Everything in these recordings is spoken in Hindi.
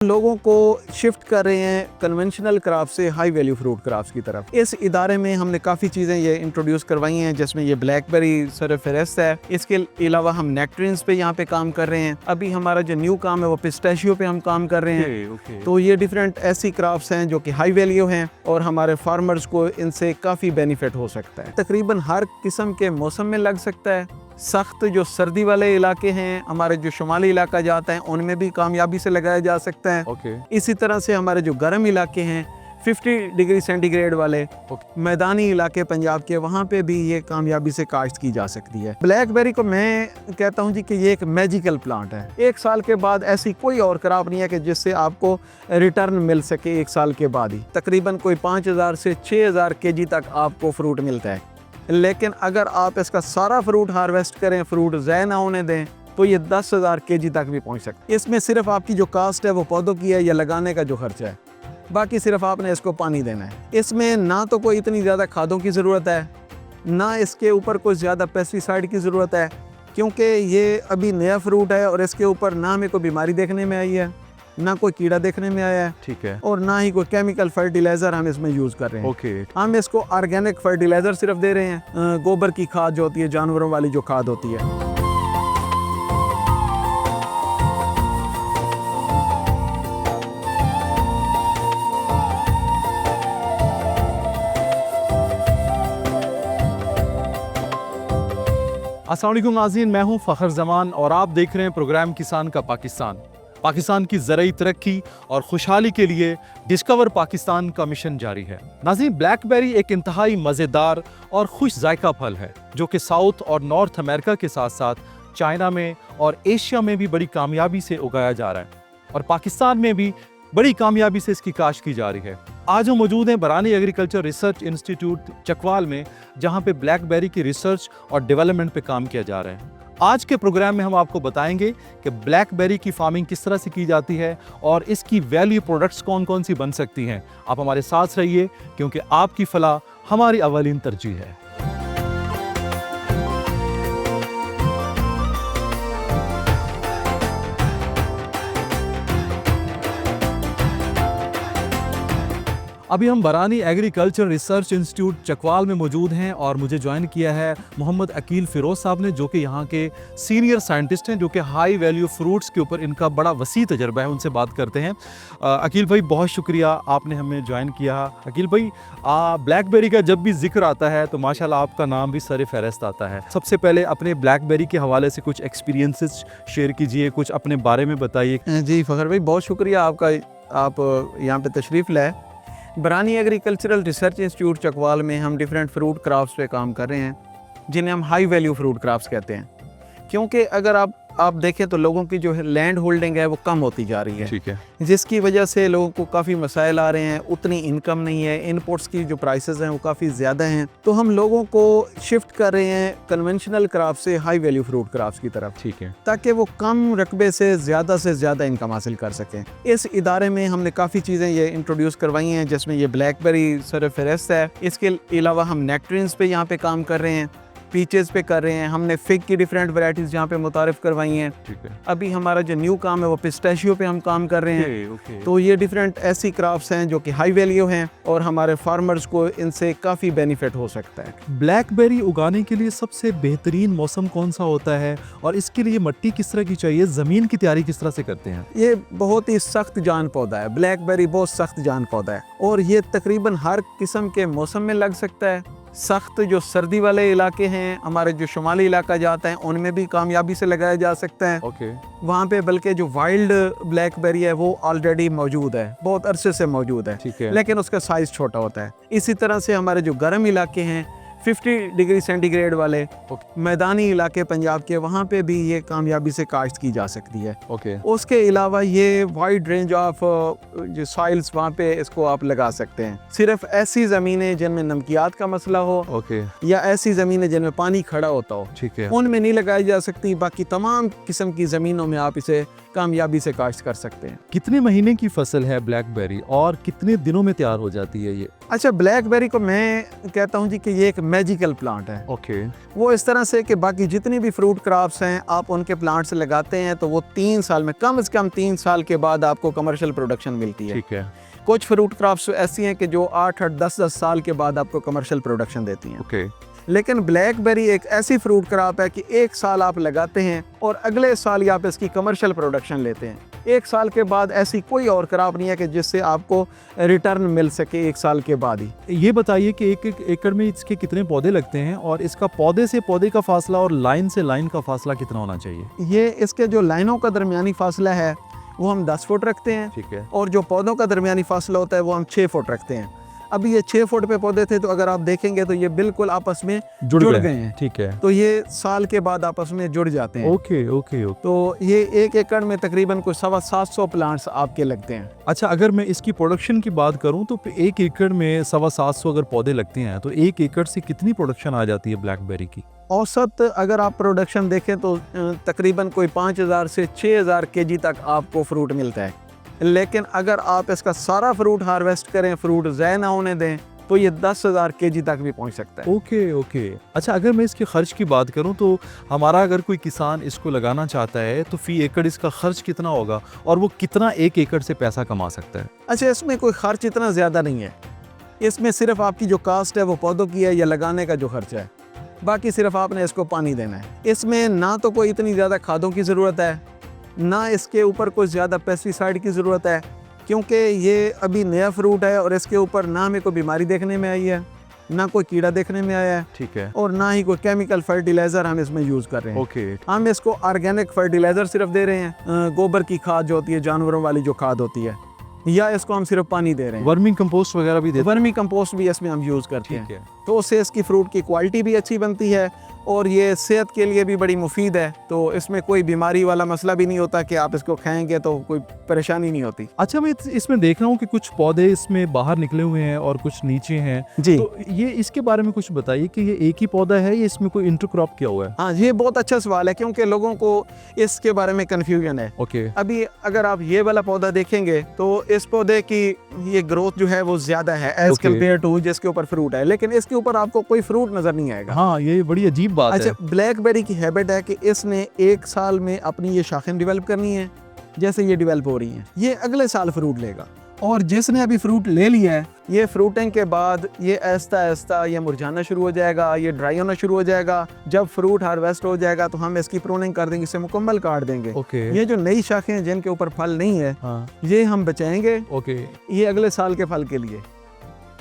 लोगों को शिफ्ट कर रहे हैं कन्वेंशनल क्रॉप से हाई वैल्यू फ्रूट क्रॉप्स की तरफ। इस इदारे में हमने काफ़ी चीज़ें ये इंट्रोड्यूस करवाई हैं, जिसमें ये ब्लैकबेरी सरफेरेस्ट है। इसके अलावा हम नेक्ट्रिन्स पे यहाँ पे काम कर रहे हैं। अभी हमारा जो न्यू काम है वो पिस्ताशियो पे हम काम कर रहे हैं। तो ये डिफरेंट ऐसी क्रॉप्स हैं जो कि हाई वैल्यू हैं और हमारे फार्मर्स को इनसे काफ़ी बेनिफिट हो सकता है। तकरीबन हर किस्म के मौसम में लग सकता है। सख्त जो सर्दी वाले इलाके हैं, हमारे जो शुमाली इलाका जाता है, उनमें भी कामयाबी से लगाया जा सकता है। इसी तरह से हमारे जो गर्म इलाके हैं 50 डिग्री सेंटीग्रेड वाले मैदानी इलाके पंजाब के, वहाँ पे भी ये कामयाबी से काश्त की जा सकती है। ब्लैकबेरी को मैं कहता हूँ जी कि ये एक मैजिकल प्लांट है। एक साल के बाद ऐसी कोई और क्रॉप नहीं है कि जिससे आपको रिटर्न मिल सके एक साल के बाद ही। तकरीबन कोई 5000 से 6000 केजी तक आपको फ्रूट मिलता है, लेकिन अगर आप इसका सारा फ्रूट हार्वेस्ट करें, फ्रूट ज़ाया ना होने दें, तो ये 10,000 केजी तक भी पहुंच सकते हैं। इसमें सिर्फ आपकी जो कास्ट है वो पौधों की है या लगाने का जो खर्चा है, बाकी सिर्फ आपने इसको पानी देना है। इसमें ना तो कोई इतनी ज़्यादा खादों की ज़रूरत है, ना इसके ऊपर कोई ज़्यादा पेस्टिसाइड की ज़रूरत है, क्योंकि ये अभी नया फ्रूट है और इसके ऊपर ना हमें कोई बीमारी देखने में आई है, ना कोई कीड़ा देखने में आया है, ठीक है, और ना ही कोई केमिकल फर्टिलाइजर हम इसमें यूज कर रहे हैं। हम इसको ऑर्गेनिक फर्टिलाइजर सिर्फ दे रहे हैं, गोबर की खाद जो होती है, जानवरों वाली जो खाद होती है। अस्सलाम वालेकुम नाज़रीन, मैं हूं फ़खर ज़मान और आप देख रहे हैं प्रोग्राम किसान का पाकिस्तान। पाकिस्तान की ज़रूरी तरक्की और खुशहाली के लिए डिस्कवर पाकिस्तान का मिशन जारी है। नाज़रीन, ब्लैकबेरी एक इंतहाई मज़ेदार और खुश जायका फल है जो कि साउथ और नॉर्थ अमेरिका के साथ साथ चाइना में और एशिया में भी बड़ी कामयाबी से उगाया जा रहा है और पाकिस्तान में भी बड़ी कामयाबी से इसकी काश्त की जा रही है। आज हम मौजूद हैं बरानी एग्रीकल्चर रिसर्च इंस्टीट्यूट चकवाल में, जहां पे ब्लैकबेरी की रिसर्च और डेवलपमेंट पे काम किया जा रहा है। आज के प्रोग्राम में हम आपको बताएंगे कि ब्लैकबेरी की फार्मिंग किस तरह से की जाती है और इसकी वैल्यू प्रोडक्ट्स कौन कौन सी बन सकती हैं। आप हमारे साथ रहिए, क्योंकि आपकी फलाह हमारी अवलीन तरजीह है। अभी हम बरानी एग्रीकल्चर रिसर्च इंस्टीट्यूट चकवाल में मौजूद हैं और मुझे ज्वाइन किया है मोहम्मद अकील फ़िरोज़ साहब ने, जो कि यहाँ के सीनियर साइंटिस्ट हैं, जो कि हाई वैल्यू फ्रूट्स के ऊपर इनका बड़ा वसी तजर्बा है। उनसे बात करते हैं। अकील भाई, बहुत शुक्रिया आपने हमें ज्वाइन किया। अकील भाई, ब्लैकबेरी का जब भी जिक्र आता है तो माशाल्लाह आपका नाम भी सर फहरिस्त आता है। सबसे पहले अपने ब्लैकबेरी के हवाले से कुछ एक्सपीरियंसेस शेयर कीजिए, कुछ अपने बारे में बताइए। जी फ़खर भाई, बहुत शुक्रिया आपका, आप यहाँ पे तशरीफ़ लाए। बरानी एग्रीकल्चरल रिसर्च इंस्टीट्यूट चकवाल में हम डिफरेंट फ्रूट क्रॉप्स पे काम कर रहे हैं, जिन्हें हम हाई वैल्यू फ्रूट क्रॉप्स कहते हैं। क्योंकि अगर आप देखें तो लोगों की जो है लैंड होल्डिंग है वो कम होती जा रही है, ठीक है, जिसकी वजह से लोगों को काफ़ी मसाइल आ रहे हैं। उतनी इनकम नहीं है, इनपुट्स की जो प्राइसेस हैं वो काफ़ी ज़्यादा हैं। तो हम लोगों को शिफ्ट कर रहे हैं कन्वेंशनल क्रॉप से हाई वैल्यू फ्रूट क्रॉप्स की तरफ, ठीक है, ताकि वो कम रकबे से ज़्यादा इनकम हासिल कर सकें। इस इदारे में हमने काफ़ी चीज़ें ये इंट्रोड्यूस करवाई हैं, जिसमें ये ब्लैकबेरी सरफेरेस्ट है। इसके अलावा हम नेक्ट्रिन्स पे यहाँ पे काम कर रहे हैं, पीचेस पे कर रहे हैं। हमने फिग की डिफरेंट वैरायटीज़ यहाँ पे मुतारिफ करवाई हैं, ठीक है। अभी हमारा जो न्यू काम है वो पिस्ताशियो पे हम काम कर रहे हैं। तो ये डिफरेंट ऐसी क्रॉप्स हैं जो कि हाई वैल्यू हैं और हमारे फार्मर्स को इनसे काफ़ी बेनिफिट हो सकता है। ब्लैकबेरी उगाने के लिए सबसे बेहतरीन मौसम कौन सा होता है और इसके लिए मिट्टी किस तरह की चाहिए, ज़मीन की तैयारी किस तरह से करते हैं? ये बहुत ही सख्त जान पौधा है। ब्लैकबेरी बहुत सख्त जान पौधा है और ये तकरीबन हर किस्म के मौसम में लग सकता है। सख्त जो सर्दी वाले इलाके हैं, हमारे जो शुमाली इलाका जाता है, उनमें भी कामयाबी से लगाया जा सकता है। वहाँ पे बल्कि जो वाइल्ड ब्लैकबेरी है वो ऑलरेडी मौजूद है, बहुत अरसे से मौजूद है, लेकिन उसका साइज़ छोटा होता है। इसी तरह से हमारे जो गर्म इलाके हैं 50 डिग्री सेंटीग्रेड वाले मैदानी इलाके पंजाब के, वहाँ पे भी ये कामयाबी से काश्त की जा सकती है। उसके अलावा ये वाइड रेंज ऑफ जो सॉइल्स वहाँ पे इसको आप लगा सकते हैं। सिर्फ ऐसी ज़मीनें जिनमें नमकियात का मसला हो, या ऐसी ज़मीनें जिनमें पानी खड़ा होता हो, ठीक है, उनमें नहीं लगाई जा सकती। बाकी तमाम किस्म की ज़मीनों में आप इसे कामयाबी से काश्त कर सकते हैं। कितने महीने की फसल है ब्लैकबेरी और कितने दिनों में तैयार हो जाती है ये? अच्छा, ब्लैकबेरी को मैं कहता हूँ जी कि ये एक मैजिकल प्लांट है। ओके, वो इस तरह से कि बाकी जितनी भी फ्रूट क्रॉप्स हैं आप उनके प्लांट्स लगाते हैं तो वो 3 साल में, कम से कम 3 साल के बाद आपको कमर्शियल प्रोडक्शन मिलती है। ठीक है। कुछ फ्रूट क्रॉप्स ऐसी हैं कि जो 8-8 10-10 साल के बाद आपको कमर्शियल प्रोडक्शन देती हैं। ओके, लेकिन ब्लैकबेरी एक ऐसी फ्रूट क्रॉप है कि 1 साल आप लगाते हैं और अगले साल ही आप इसकी कमर्शियल प्रोडक्शन लेते हैं। 1 साल के बाद ऐसी कोई और क्रॉप नहीं है कि जिससे आपको रिटर्न मिल सके 1 साल के बाद ही। ये बताइए कि एक एकड़ में इसके कितने पौधे लगते हैं और इसका पौधे से पौधे का फासला और लाइन से लाइन का फासला कितना होना चाहिए? ये इसके जो लाइनों का दरमियानी फासला है वो हम 10 फुट रखते हैं, ठीक है। और जो पौधों का दरमियानी फासला होता है वो हम 6 फुट रखते हैं। अभी ये 6 फुट पे पौधे थे तो अगर आप देखेंगे तो ये बिल्कुल आपस में जुड़ गए हैं। ठीक है। तो ये साल के बाद आपस में जुड़ जाते हैं। Okay okay okay. तो ये 1 एकड़ में तकरीबन कुछ 750 प्लांट्स आपके लगते हैं। अच्छा, अगर मैं इसकी प्रोडक्शन की बात करूं तो 1 एकड़ में 750 अगर पौधे लगते हैं तो 1 एकड़ से कितनी प्रोडक्शन आ जाती है ब्लैकबेरी की? औसत अगर आप प्रोडक्शन देखें तो तकरीबन कोई 5000 से 6000 केजी तक आपको फ्रूट मिलता है। लेकिन अगर आप इसका सारा फ्रूट हार्वेस्ट करें, फ्रूट ज़ाय ना होने दें, तो ये 10,000 केजी तक भी पहुंच सकता है। Okay okay. अच्छा, अगर मैं इसके खर्च की बात करूं तो हमारा अगर कोई किसान इसको लगाना चाहता है तो फी एकड़ इसका खर्च कितना होगा और वो कितना 1 एकड़ से पैसा कमा सकता है? अच्छा, इसमें कोई खर्च इतना ज़्यादा नहीं है। इसमें सिर्फ आपकी जो कास्ट है वो पौधों की है या लगाने का जो खर्चा है, बाकी सिर्फ आपने इसको पानी देना है। इसमें ना तो कोई इतनी ज़्यादा खादों की ज़रूरत है, ना इसके ऊपर कोई ज़्यादा पेस्टिसाइड की ज़रूरत है, क्योंकि ये अभी नया फ्रूट है और इसके ऊपर ना हमें कोई बीमारी देखने में आई है, ना कोई कीड़ा देखने में आया है, ठीक है। और ना ही कोई केमिकल फर्टिलाइज़र हम इसमें यूज़ कर रहे हैं। ओके। हम इसको ऑर्गेनिक फर्टिलाइज़र सिर्फ दे रहे हैं, गोबर की खाद जो होती है, जानवरों वाली जो खाद होती है, या इसको हम सिर्फ पानी दे रहे हैं। वर्मी कंपोस्ट वगैरह भी देते वर्मी कंपोस्ट भी इसमें हम यूज़ करते हैं? ठीक हैं। है। तो उससे इसकी फ्रूट की क्वालिटी भी अच्छी बनती है और ये सेहत के लिए भी बड़ी मुफीद है। तो इसमें कोई बीमारी वाला मसला भी नहीं होता कि आप इसको खाएंगे तो कोई परेशानी नहीं होती। अच्छा, मैं इसमें देख रहा हूँ कि कुछ पौधे इसमें बाहर निकले हुए हैं और कुछ नीचे हैं जी। तो ये इसके बारे में कुछ बताइए कि ये एक ही पौधा है या इसमें कोई इंटरक्रॉप किया हुआ है? हाँ, ये बहुत अच्छा सवाल है क्योंकि लोगों को इसके बारे में कन्फ्यूजन है। ओके। अभी अगर आप ये वाला पौधा देखेंगे तो इस पौधे की ये ग्रोथ जो है वो ज्यादा है एज कम्पेयर टू जिसके ऊपर फ्रूट है, लेकिन इसके ऊपर आपको कोई फ्रूट नजर नहीं आएगा। हाँ, ये बड़ी अजीब बात है। अच्छा, ब्लैकबेरी की हैबिट है कि इसने 1 साल में अपनी ये शाखें डेवलप करनी है। जैसे ये डेवलप हो रही हैं, ये अगले साल फ्रूट लेगा, और जिसने अभी फ्रूट ले लिया है, ये फ्रूटिंग के बाद ये आहिस्ता आहिस्ता ये मुरझाना शुरू हो जाएगा, ये ड्राई होना शुरू हो जाएगा। जब फ्रूट हार्वेस्ट हो जाएगा तो हम इसकी प्रूनिंग कर देंगे, इसे मुकम्मल काट देंगे। ओके। ये जो नई शाखें हैं जिनके ऊपर फल नहीं है, हाँ। ये हम बचाएंगे ओके। ये अगले साल के फल के लिए,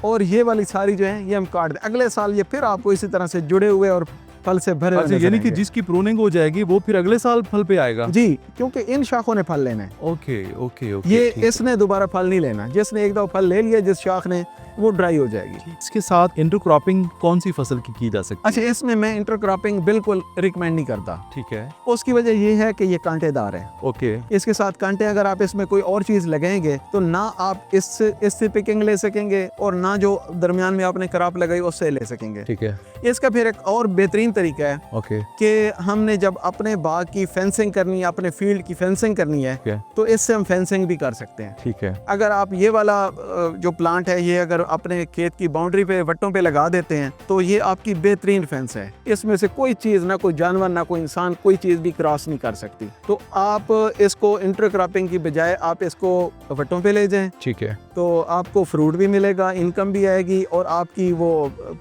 और ये वाली सारी जो है ये हम काट दें। अगले साल ये फिर आपको इसी तरह से जुड़े हुए और फल से भरे हुए अच्छा, नजर यानी कि आएंगे। जिसकी प्रूनिंग हो जाएगी वो फिर अगले साल फल पे आएगा? जी, क्योंकि इन शाखों ने फल लेना है। Okay okay okay. ये ठीक है। इसने दोबारा फल नहीं लेना। जिसने एक दो फल ले लिया जिस शाख ने, वो ड्राई हो जाएगी। इसके साथ इंटरक्रॉपिंग कौन सी फसल की जा सकती है? अच्छा, इसमें मैं इंटरक्रॉपिंग बिल्कुल रिकमेंड नहीं करता। ठीक है। उसकी वजह ये है कि ये कांटेदार है। ओके। इसके साथ कांटे, अगर आप इसमें कोई और चीज लगाएंगे तो ना आप इससे पिकिंग ले सकेंगे और ना जो दरमियान में आपने क्रॉप लगाई उससे ले सकेंगे। ठीक है। इसका फिर एक और बेहतरीन तरीका है ओके। कि हमने जब अपने बाग की फेंसिंग करनी है, अपने फील्ड की फेंसिंग करनी है, Okay. तो इससे हम फेंसिंग भी कर सकते हैं। ठीक है। अगर आप ये वाला जो प्लांट है, ये अगर अपने खेत की बाउंड्री पे वट्टों पे लगा देते हैं तो ये आपकी बेहतरीन फेंस है। इसमें से कोई चीज़, ना कोई जानवर, ना कोई इंसान, कोई चीज़ भी क्रॉस नहीं कर सकती। तो आप इसको इंटरक्रॉपिंग की बजाय आप इसको वट्टों पे ले जाएं, ठीक है। तो आपको फ्रूट भी मिलेगा, इनकम भी आएगी और आपकी वो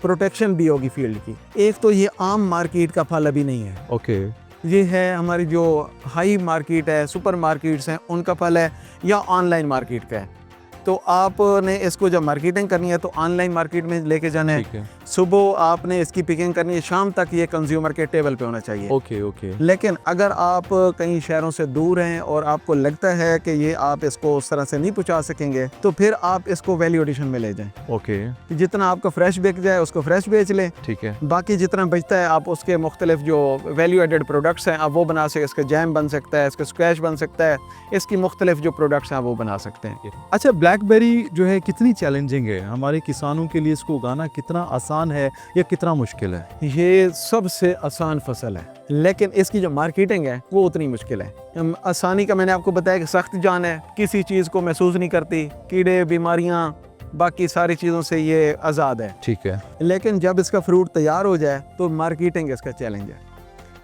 प्रोटेक्शन भी होगी फील्ड की। एक तो ये आम मार्केट का फल अभी नहीं है। ओके। ये है हमारी जो हाई मार्केट है, सुपर मार्केट्स हैं, उनका फल है, या ऑनलाइन मार्केट का है। तो आपने इसको जब मार्केटिंग करनी है तो ऑनलाइन मार्केट में लेके जाना है। ठीक है। सुबह आपने इसकी पिकिंग करनी है, शाम तक ये कंज्यूमर के टेबल पे होना चाहिए। Okay okay. लेकिन अगर आप कहीं शहरों से दूर हैं और आपको लगता है कि ये आप इसको उस तरह से नहीं पहुंचा सकेंगे, तो फिर आप इसको वैल्यू एडिशन में ले जाएं। ओके। जितना आपका फ्रेश बिक जाए उसको फ्रेश बेच लें। ठीक है। बाकी जितना बचता है आप उसके मुख्तलिफ जो वैल्यू एडेड प्रोडक्ट्स हैं आप वो बना सकते हैं। इसका जैम बन सकता है, इसका स्क्वैश बन सकता है, इसकी मुख्तलिफ जो प्रोडक्ट्स हैं वो बना सकते हैं। अच्छा, ब्लैकबेरी जो है कितनी चैलेंजिंग है हमारे किसानों के लिए? इसको उगाना कितना आसान है या कितना मुश्किल है? ये सबसे आसान फसल है, लेकिन इसकी जो मार्केटिंग है वो उतनी मुश्किल है। आसानी का मैंने आपको बताया कि सख्त जान है, किसी चीज़ को महसूस नहीं करती, कीड़े बीमारियाँ बाकी सारी चीज़ों से ये आज़ाद है। ठीक है। लेकिन जब इसका फ्रूट तैयार हो जाए तो मार्केटिंग इसका चैलेंज है।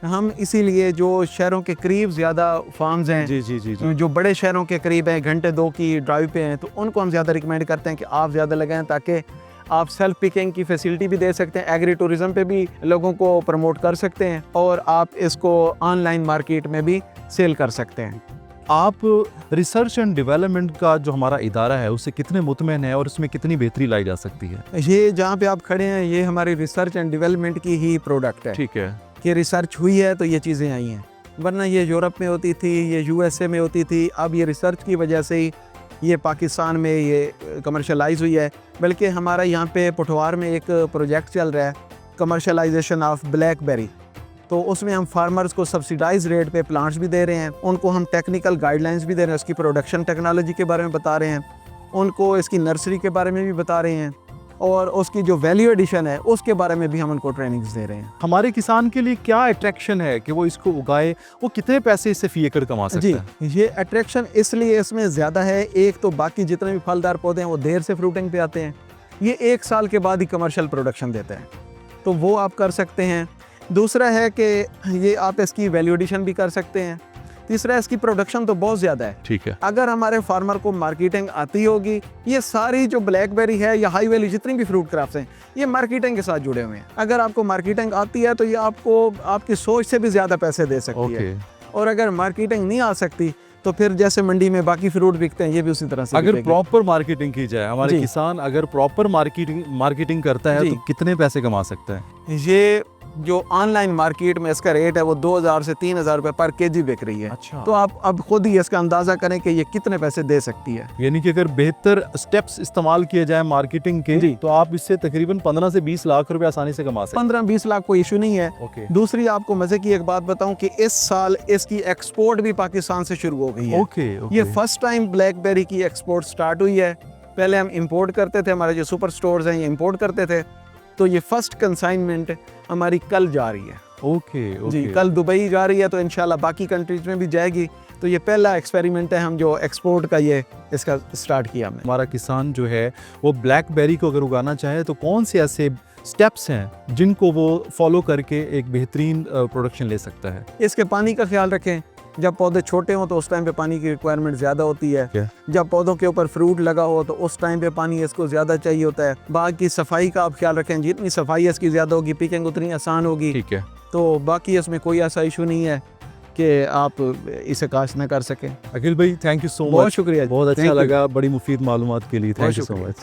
हम इसीलिए जो शहरों के करीब ज़्यादा फार्म्स हैं, जी जी जी जी। जो बड़े शहरों के करीब हैं, घंटे 2 की ड्राइव पे हैं, तो उनको हम ज़्यादा रिकमेंड करते हैं कि आप ज़्यादा लगाएं, ताकि आप सेल्फ पिकिंग की फैसिलिटी भी दे सकते हैं, एग्री टूरिज़म पे भी लोगों को प्रमोट कर सकते हैं और आप इसको ऑनलाइन मार्केट में भी सेल कर सकते हैं। आप रिसर्च एंड डेवलपमेंट का जो हमारा इदारा है उससे कितने मुतमईन है और उसमें कितनी बेहतरी लाई जा सकती है? ये जहाँ पे आप खड़े हैं ये हमारी रिसर्च एंड डेवलपमेंट की ही प्रोडक्ट है ठीक है। कि रिसर्च हुई है तो ये चीज़ें आई हैं, वरना ये यूरोप में होती थी, ये यूएसए में होती थी। अब ये रिसर्च की वजह से ही ये पाकिस्तान में ये कमर्शलाइज हुई है। बल्कि हमारा यहाँ पे पुठवार में एक प्रोजेक्ट चल रहा है, कमर्शलाइजेशन ऑफ ब्लैकबेरी। तो उसमें हम फार्मर्स को सब्सिडाइज रेट पे प्लांट्स भी दे रहे हैं, उनको हम टेक्निकल गाइडलाइंस भी दे रहे हैं, उसकी प्रोडक्शन टेक्नोलॉजी के बारे में बता रहे हैं, उनको इसकी नर्सरी के बारे में भी बता रहे हैं और उसकी जो वैल्यू एडिशन है उसके बारे में भी हम उनको ट्रेनिंग्स दे रहे हैं। हमारे किसान के लिए क्या अट्रैक्शन है कि वो इसको उगाए, वो कितने पैसे इससे फी एकड़ कमा सकता जी, है? ये अट्रैक्शन इसलिए इसमें ज़्यादा है, एक तो बाकी जितने भी फलदार पौधे हैं वो देर से फ्रूटिंग पे आते हैं, ये 1 साल के बाद ही कमर्शियल प्रोडक्शन देते हैं, तो वो आप कर सकते हैं। दूसरा है कि ये आप इसकी वैल्यू एडिशन भी कर सकते हैं। तीसरा, इसकी प्रोडक्शन तो बहुत ज़्यादा है। ठीक है। अगर हमारे फार्मर को मार्केटिंग आती होगी, ये सारी जो ब्लैकबेरी है या हाई वैली जितनी भी फ्रूट क्राफ्ट्स हैं ये मार्केटिंग के साथ जुड़े हुए हैं। अगर आपको मार्केटिंग आती है तो ये आपको आपकी सोच से भी ज़्यादा पैसे दे सकती है। और अगर मार्केटिंग नहीं आ सकती तो फिर जैसे मंडी में बाकी फ्रूट बिकते हैं ये भी उसी तरह से अगर बिकेंगे। प्रॉपर मार्केटिंग की जाए, हमारे जी। किसान अगर प्रॉपर मार्केटिंग करता है जी। तो कितने पैसे कमा सकता है? ये जो ऑनलाइन मार्केट में इसका रेट है वो 2000 से 3000 रुपये पर केजी बिक रही है। अच्छा। तो आप अब खुद ही इसका अंदाज़ा करें कि ये कितने पैसे दे सकती है। यानी कि अगर बेहतर स्टेप्स इस्तेमाल किए जाए मार्केटिंग के, जी। तो आप इससे तकरीबन 15 से 20 लाख रुपए आसानी से कमा सकते 15-20 लाख कोई इशू नहीं है। हैं। ओके दूसरी आपको मजे की एक बात बताऊं कि इस साल इसकी एक्सपोर्ट भी पाकिस्तान से शुरू हो गई है। ओके। ये फर्स्ट टाइम ब्लैकबेरी की एक्सपोर्ट स्टार्ट हुई है। पहले हम इंपोर्ट करते थे, हमारे जो सुपर स्टोर्स हैं ये इंपोर्ट करते थे, तो ये फर्स्ट कंसाइनमेंट हमारी कल जा रही है। ओके जी, कल दुबई जा रही है, तो इंशाल्लाह बाकी कंट्रीज में भी जाएगी। तो ये पहला एक्सपेरिमेंट है हम जो एक्सपोर्ट का ये इसका स्टार्ट किया हमने। हमारा किसान जो है वो ब्लैकबेरी को अगर उगाना चाहे तो कौन से ऐसे स्टेप्स हैं जिनको वो फॉलो करके एक बेहतरीन प्रोडक्शन ले सकता है? इसके पानी का ख्याल रखें। जब पौधे छोटे हों तो उस टाइम पे पानी की रिक्वायरमेंट ज़्यादा होती है। जब पौधों के ऊपर फ्रूट लगा हो तो उस टाइम पे पानी इसको ज़्यादा चाहिए होता है। बाग की सफाई का आप ख्याल रखें, जितनी सफाई इसकी ज़्यादा होगी पिकिंग उतनी आसान होगी। ठीक है। तो बाकी इसमें कोई ऐसा इशू नहीं है कि आप इसे काश न कर सकें। अखिल भाई, थैंक यू सो मच। बहुत शुक्रिया। बहुत अच्छा Thank you. लगा, बड़ी मुफीद मालूमात के लिए। बहुत थैंक यू सो शुक्रिया। मच।